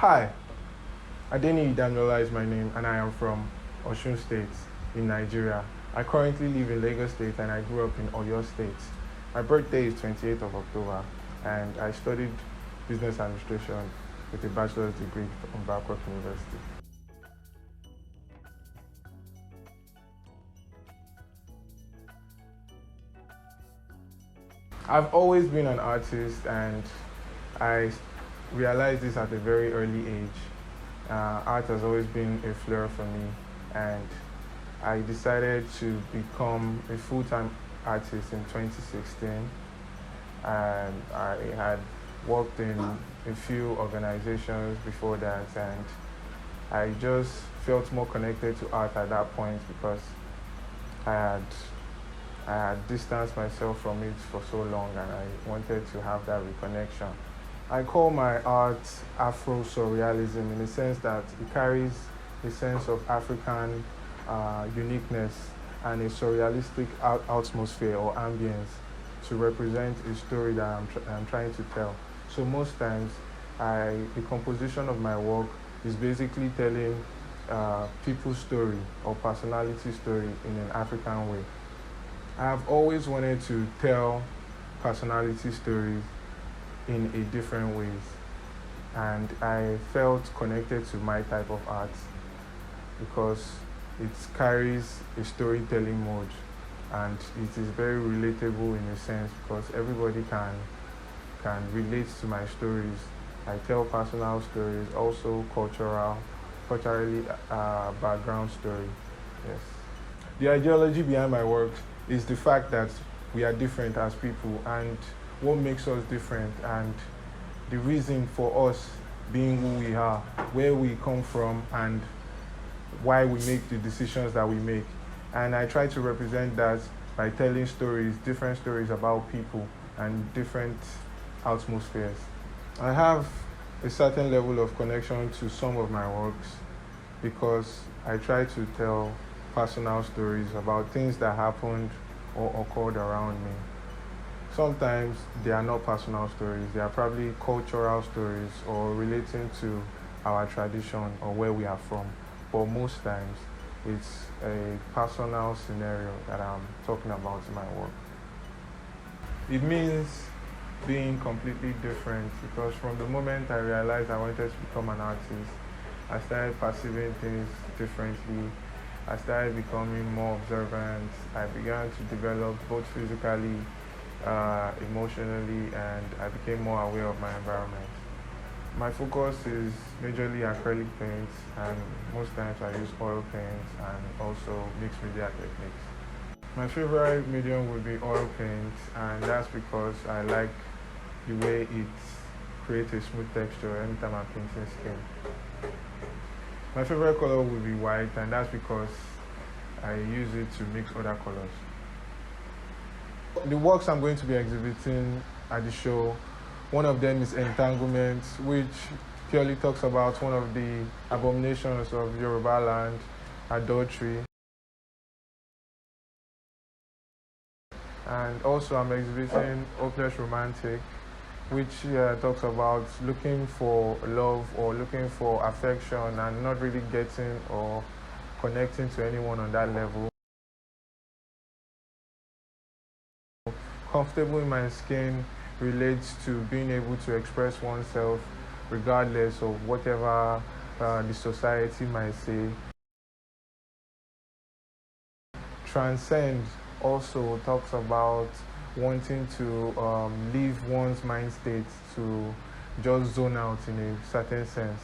Hi, Adeniyi Damilola is my name and I am from Osun State in Nigeria. I currently live in Lagos State and I grew up in Oyo State. My birthday is 28th of October and I studied business administration with a bachelor's degree from Babcock University. I've always been an artist and I realized this at a very early age. Art has always been a flair for me and I decided to become a full-time artist in 2016 and I had worked in a few organizations before that and I just felt more connected to art at that point because I had distanced myself from it for so long and I wanted to have that reconnection. I call my art Afro-surrealism in the sense that it carries a sense of African uniqueness and a surrealistic atmosphere or ambience to represent a story that I'm trying to tell. So most times, the composition of my work is basically telling people's story or personality story in an African way. I've always wanted to tell personality stories in a different ways and I felt connected to my type of art because it carries a storytelling mode and it is very relatable in a sense because everybody can relate to my stories. I tell personal stories, also culturally background story. Yes. The ideology behind my work is the fact that we are different as people and what makes us different and the reason for us being who we are, where we come from and why we make the decisions that we make. And I try to represent that by telling stories, different stories about people and different atmospheres. I have a certain level of connection to some of my works because I try to tell personal stories about things that happened or occurred around me. Sometimes they are not personal stories, they are probably cultural stories or relating to our tradition or where we are from. But most times it's a personal scenario that I'm talking about in my work. It means being completely different because from the moment I realized I wanted to become an artist, I started perceiving things differently. I started becoming more observant. I began to develop both physically, emotionally, and I became more aware of my environment. My focus is majorly acrylic paints and most times I use oil paints and also mixed media techniques. My favorite medium would be oil paints and that's because I like the way it creates a smooth texture anytime I'm painting skin. My favorite color would be white and that's because I use it to mix other colors. The works I'm going to be exhibiting at the show, one of them is Entanglement, which purely talks about one of the abominations of Yoruba land, adultery. And also I'm exhibiting Hopeless Romantic, which talks about looking for love or looking for affection and not really getting or connecting to anyone on that level. Comfortable in my skin relates to being able to express oneself regardless of whatever the society might say. Transcend also talks about wanting to leave one's mind state to just zone out in a certain sense.